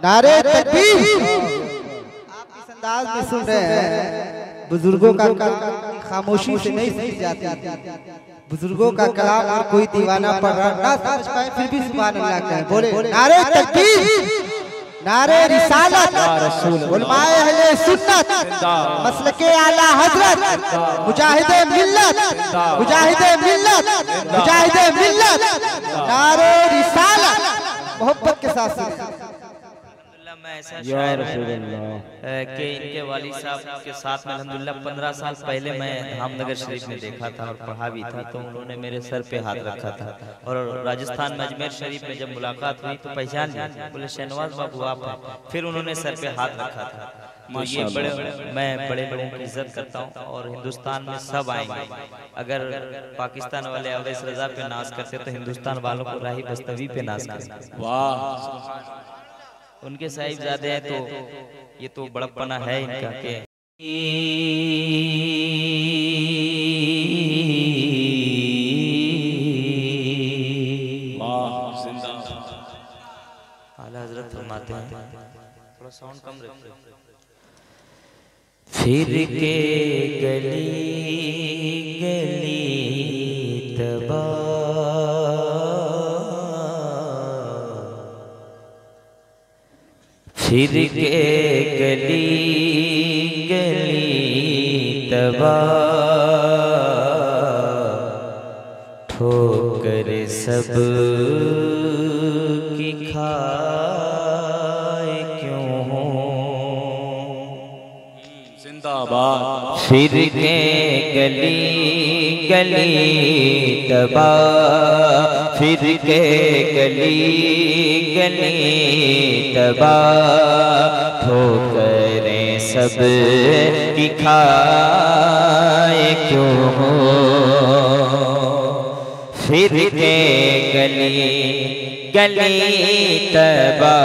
नारे तकबीर। आप इस अंदाज में सुन रहे हैं, बुजुर्गों का खामोशी से नहीं सुनी जाती। बुजुर्गों का कलाम और कोई दीवाना पढ़ रहा ना समझ पाए फिर भी सुभान अल्लाह कहें, बोले नारे तकबीर, नारे रिसालत, उलमाए अहले सुन्नत, मसलके आला हजरत, मुजाहिदे मिल्लत, मुजाहिदे मिल्लत, मुजाहिदे मिल्लत, नारे रिसालत। मोहब्बत के साथ मैं ऐसा शायर कि इनके वाली साहब के साथ में अल्हम्दुलिल्लाह 15 साल पहले मैं धामनगर शरीफ में देखा था और पढ़ा भी था, तो उन्होंने मेरे सर पे हाथ रखा था। और राजस्थान में अजमेर शरीफ में जब मुलाकात हुई तो पहचान लिया, बोले शहनवाज बाबू आप हैं। फिर उन्होंने सर पे हाथ रखा था। तो ये मैं बड़े लोगों की इज्जत करता हूँ और हिंदुस्तान में सब आएंगे। अगर पाकिस्तान वाले अवैस रजा पे नाज करते तो हिंदुस्तान वालों को राही बस्तवी पे नाज करते। वाह, उनके साहिबजादे हैं, तो ये तो बड़प्पना है इनका के आला हजरत फरमाते हैं, थोड़ा साउंड कम रखिए। फिर के गली गली तबा, फिर के गली गली तबा, ठोकर सब की खाए क्यों हो, जिंदाबाद। फिर के गली गली तबा, फिर के गली गली तबा, ठोकरें सब की खाए क्यों हो। फिर के गली गली तबा,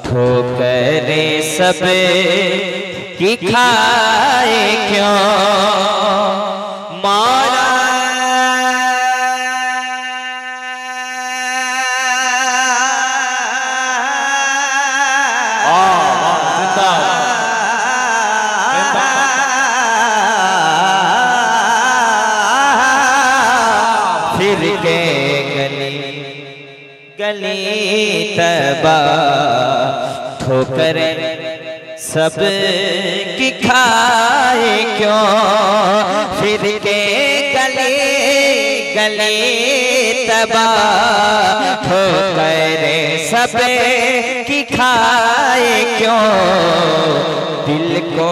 ठोकरें सब की खाए क्यों, मौला फिर के गली गली तबा, ठोकरें सब की खाए क्यों। फिर के गली गली तबा, ठोकरें सब की खाए क्यों। दिल को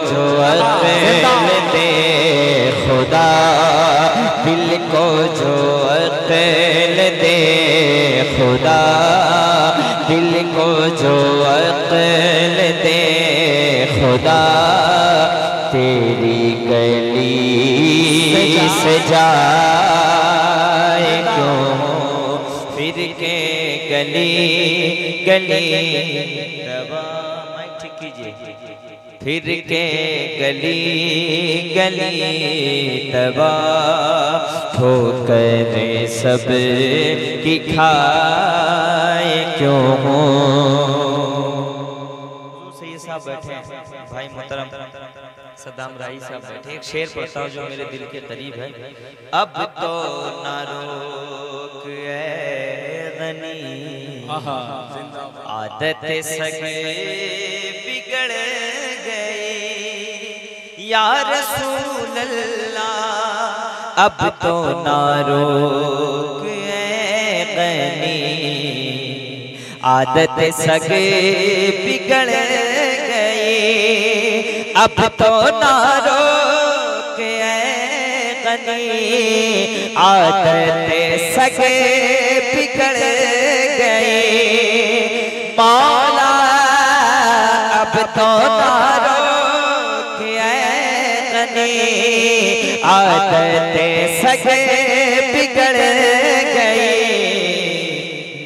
जो अक़ल दे खुदा, दिल को जो अक़ल दे खुदा, दिल को जो अक़ल दे खुदा, तेरी गली से जाए क्यों। फिर के गली गली तबा, माइक ठीक कीजिए। फिर के गली गली तबा, ठोकरें सब की खाए क्यों हो। ये साहब बैठे हैं, भाई मोहतरम सद्दाम राही साहब बैठे। एक शेर पढ़ता हूँ जो मेरे दिल के करीब है। अब तो ना रोक ऐ गनी, आदत सगे बिगड़ गई या रसूल अल्लाह। अब तो ना रोक ऐ गनी, आदत सगे बिगड़ गई। अब तो ना रोक ऐ गनी, आदत सगे बिगड़ गई। मौला अब तो ना रोक ऐ गनी, आदत सगे बिगड़ गई।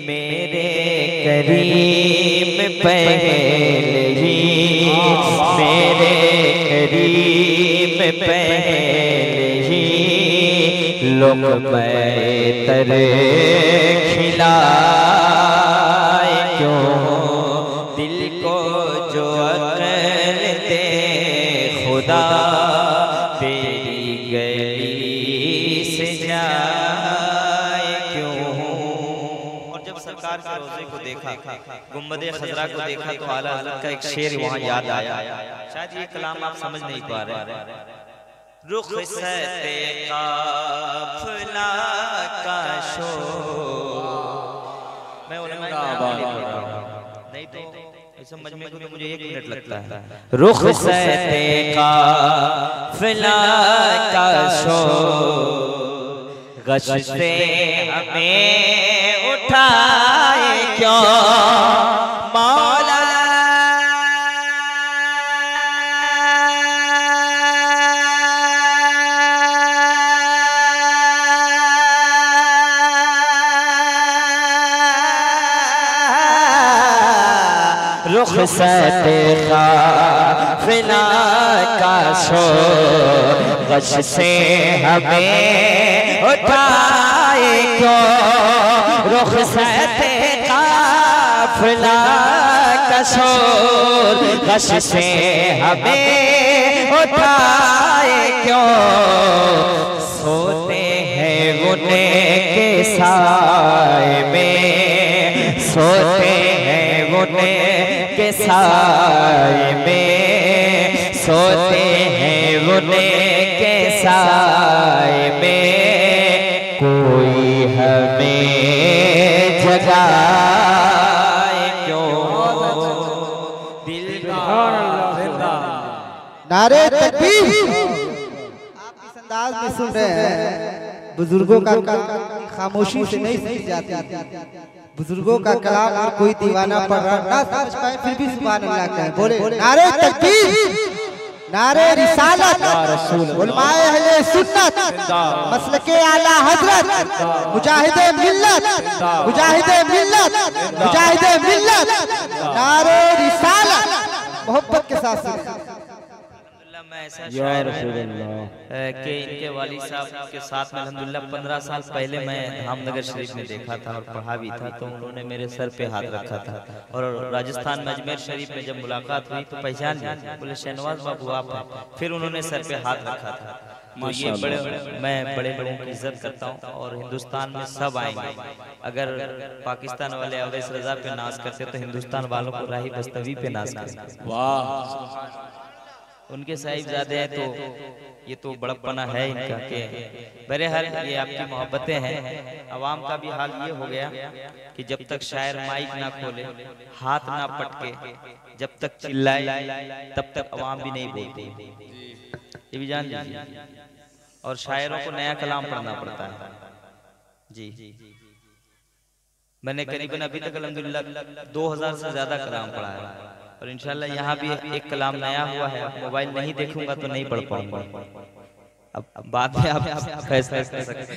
मेरे करीम पहले ही, मेरे करीम पहले ही, लोग बैतर खिलाए क्यों। खुदा तेरी गली से जाए क्यों। और जब सरकार के रोजे को देखा, गुम्बदे खजरा को देखा तो आला हज़रत का एक शेर वहाँ याद आया। शायद ये कलाम आप समझ नहीं पा रहे। रुख सते काफिला का शोर, मैं उलमा नहीं तो ऐसा मजमे को तो मुझे 1 मिनट लगता है। रुख सते काफिला का शोर, गश से हमें उठाए क्यों मौला। रुखसत काफिला का शोर, गश से हमें उठाए क्यों। रुखसत काफिला का शोर, गश से हमें उठाए क्यों। सोते हैं गुने के साए में, सोते हैं गुने के साए में, सोते हैं गुने के साए में। कोई हमें जगाए क्यों। दिल नारे तकबीर। आप इस अंदाज में सुन रहे हैं, बुजुर्गों का खामोशी से नहीं सुनी जाती। बुजुर्गों का कलाम और कोई दीवाना पढ़ रहा ना समझ पाए फिर भी सुभान अल्लाह कहे। बोले नारे तकबीर, नारे रिसालत, उलमाए अहले सुन्नत, मसलके आला हजरत, मुजाहिदे मिल्लत, मुजाहिदे मिल्लत, मुजाहिदे मिल्लत, नारे रिसालत। मोहब्बत के साथ मैं ऐसा शायर कि इनके वाली साहब के साथ में अल्हम्दुलिल्लाह 15 साल पहले मैं धामनगर शरीफ में देखा था और पढ़ा भी था। तो उन्होंने मेरे सर पे हाथ रखा था और राजस्थान में अजमेर शरीफ में जब मुलाकात हुई तो पहचान लिया, बोले शहनवाज बाबू आप हैं। फिर उन्होंने सर पे हाथ रखा था। तो ये मैं बड़े लोगों की इज्जत करता हूँ और हिंदुस्तान में सब आएंगे। अगर पाकिस्तान वाले अवैस रजा पे नाज करते तो हिंदुस्तान वालों को राही बस्तवी पे नाज करते। वाह, उनके साहिबजादे हैं तो ये तो बड़प्पना है इनका के। बहरहाल ये आपकी मोहब्बतें हैं। अवाम का भी हाल ये हो गया कि जब तक शायर माइक ना खोले, हाथ ना पटके, जब तक चिल्लाए तब तक अवाम भी नहीं बोलती। ये भी जान लीजिए। और शायरों को नया कलाम पढ़ना पड़ता है। जी मैंने करीबन अभी तक अल्हम्दुलिल्लाह 2000 से ज्यादा कलाम पढ़ा है और इंशाल्लाह यहाँ भी एक कलाम नया हुआ है। मोबाइल नहीं देखूंगा तो नहीं पढ़ पाऊंगा। अब बाद में आप फैसला कर सकते हैं।